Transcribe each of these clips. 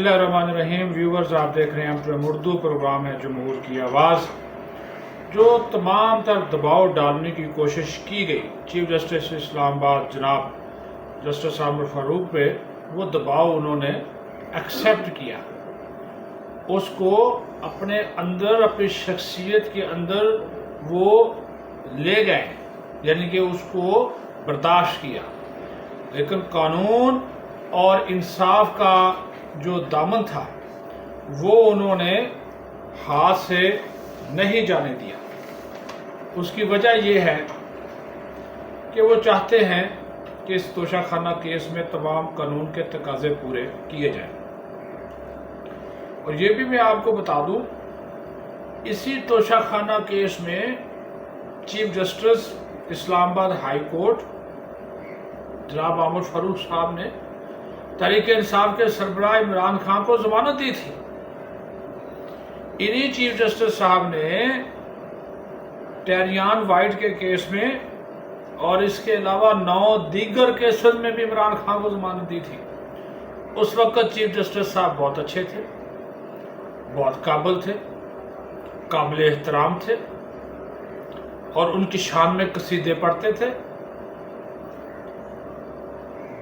बिस्मिल्लाहिर्रहमानिर्रहीम। व्यूवर्स, आप देख रहे हैं हम उर्दू प्रोग्राम है जमहूर की आवाज़। जो तमाम तर दबाव डालने की कोशिश की गई चीफ जस्टिस इस्लामाबाद जनाब जस्टिस आमिर फारूक पे, वो दबाव उन्होंने एक्सेप्ट किया, उसको अपने अंदर, अपनी शख्सियत के अंदर वो ले गए, यानी कि उसको बर्दाश्त किया। लेकिन कानून और इंसाफ का जो दामन था वो उन्होंने हाथ से नहीं जाने दिया। उसकी वजह ये है कि वो चाहते हैं कि इस तोशाखाना केस में तमाम कानून के तकाजे पूरे किए जाएं। और ये भी मैं आपको बता दूं, इसी तोशाखाना केस में chief justice Islamabad high court जनाब आमिर फारूक साहब ने तहरीक इंसाफ के सरबराह इमरान खान को जमानत दी थी। इन्हीं चीफ जस्टिस साहब ने टेरियान वाइट के केस में और इसके अलावा 9 दीगर केसों में भी इमरान खान को जमानत दी थी। उस वक्त चीफ जस्टिस साहब बहुत अच्छे थे, बहुत काबिल थे, काबिल एहतराम थे और उनकी शान में कसीदे पढ़ते थे,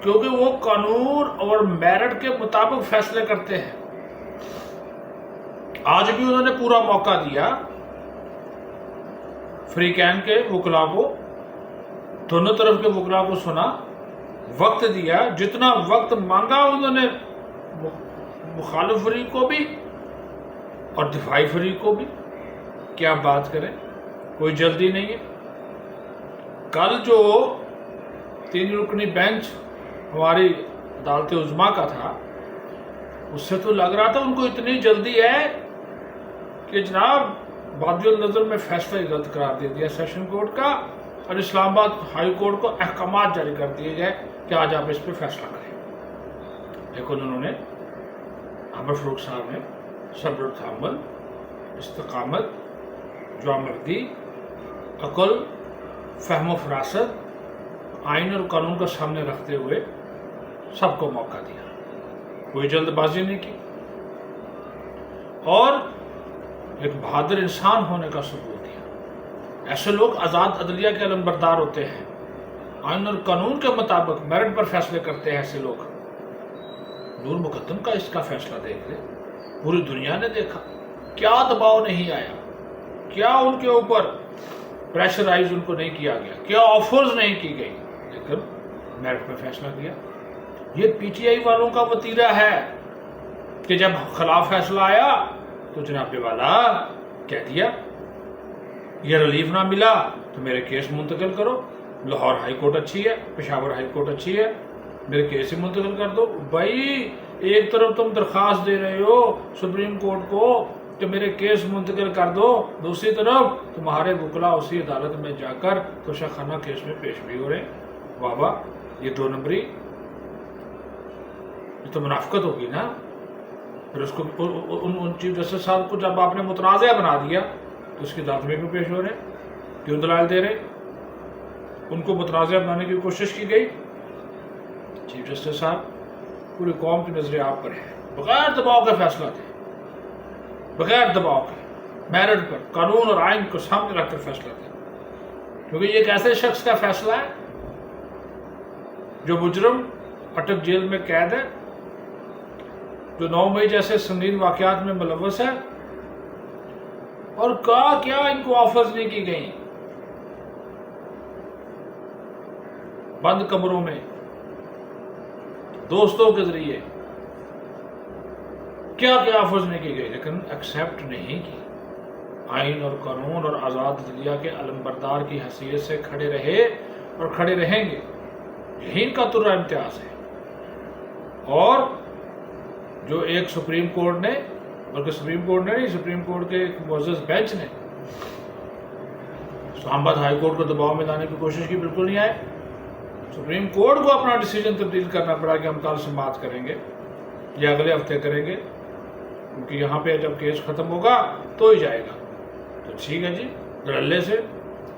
क्योंकि वो कानून और मेरिट के मुताबिक फैसले करते हैं। आज भी उन्होंने पूरा मौका दिया फ्री कैन के वकला को, दोनों तरफ के वकला को सुना, वक्त दिया, जितना वक्त मांगा उन्होंने मुखालिफ फरीक को भी और दिफाई फरीक को भी। क्या बात करें, कोई जल्दी नहीं है। कल जो 3 रुकनी बेंच हमारी अदालत उज़्मा का था, उससे तो लग रहा था उनको इतनी जल्दी है कि जनाब बादियुल नज़र में फैसला ही रद्द करार दे दिया सेशन कोर्ट का और इस्लामाबाद हाई कोर्ट को अहकामात जारी कर दिए गए कि आज आप इस पर फैसला करें। लेकिन उन्होंने आमिर फारूक साहब ने सब्र तहम्मुल, इस्तिकामत, जुआमर्दी, अक़ल, फ़हम फ़रासत, आइन और कानून को सामने रखते हुए सबको मौका दिया, कोई जल्दबाजी नहीं की और एक बहादुर इंसान होने का सबूत दिया। ऐसे लोग आज़ाद अदलिया के अलमबरदार होते हैं, आइन और कानून के मुताबिक मेरिट पर फैसले करते हैं। ऐसे लोग, नूर मुकद्दम का इसका फैसला देख ले, पूरी दुनिया ने देखा, क्या दबाव नहीं आया, क्या उनके ऊपर प्रेशराइज उनको नहीं किया गया, क्या ऑफर्स नहीं की गई, लेकिन मेरिट पर फैसला किया। ये पीटीआई वालों का वतीरा है कि जब खिलाफ फैसला आया तो जनाबे वाला कह दिया ये रिलीफ ना मिला तो मेरे केस मुंतकिल करो, लाहौर हाई कोर्ट अच्छी है, पेशावर हाई कोर्ट अच्छी है, मेरे केस ही मुंतकिल कर दो। भाई, एक तरफ तुम दरख्वास्त दे रहे हो सुप्रीम कोर्ट को कि मेरे केस मुंतकिल कर दो, दूसरी तरफ तुम्हारे वकला उसी अदालत में जाकर तोशाखाना केस में पेश भी हो रहे हैं। वाह वाह, ये 2 नंबरी, ये तो मुनाफिकत होगी ना। फिर उसको उन चीफ जस्टिस साहब को जब आपने मुतनाज़ा बना दिया तो उसकी अदालत में भी पेश हो रहे, क्यों दलाल दे रहे? उनको मुतनाज़ा बनाने की कोशिश की गई। चीफ जस्टिस साहब पूरी कौम की नजरें आप पर है, बगैर दबाव का फैसला थे, बगैर दबाव के, मेरिट पर, कानून और आइन को सामने रखकर फैसला थे। क्योंकि ये एक ऐसे शख्स का फैसला है जो मुजरम अटक जेल में कैद है, जो 9 मई जैसे संगीन वाकयात में मुलव्वस है, और क्या इनको ऑफर्स नहीं की गई। बंद कमरों में दोस्तों के जरिए क्या ऑफर्स नहीं की गई, लेकिन एक्सेप्ट नहीं की। आइन और कानून और आज़ाद अदलिया के अलमबरदार की हैसियत से खड़े रहे और खड़े रहेंगे, यही इनका तुर्रा इम्तियाज है। और जो एक सुप्रीम कोर्ट ने, बल्कि सुप्रीम कोर्ट ने नहीं, सुप्रीम कोर्ट के एक मुअज़्ज़ज़ बेंच ने इस्लामाबाद हाई कोर्ट को दबाव में लाने की कोशिश की, बिल्कुल नहीं आए। सुप्रीम कोर्ट को अपना डिसीजन तब्दील करना पड़ा कि हम कल से बात करेंगे या अगले हफ्ते करेंगे, क्योंकि यहाँ पे जब केस ख़त्म होगा तो ही जाएगा। तो ठीक है जी, धड़ल्ले से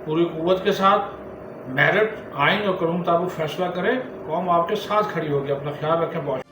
पूरी कुव्वत के साथ मेरिट, आइन और कानून मुताबिक फैसला करें, कौम आपके साथ खड़ी होगी। अपना ख्याल रखें। बहुत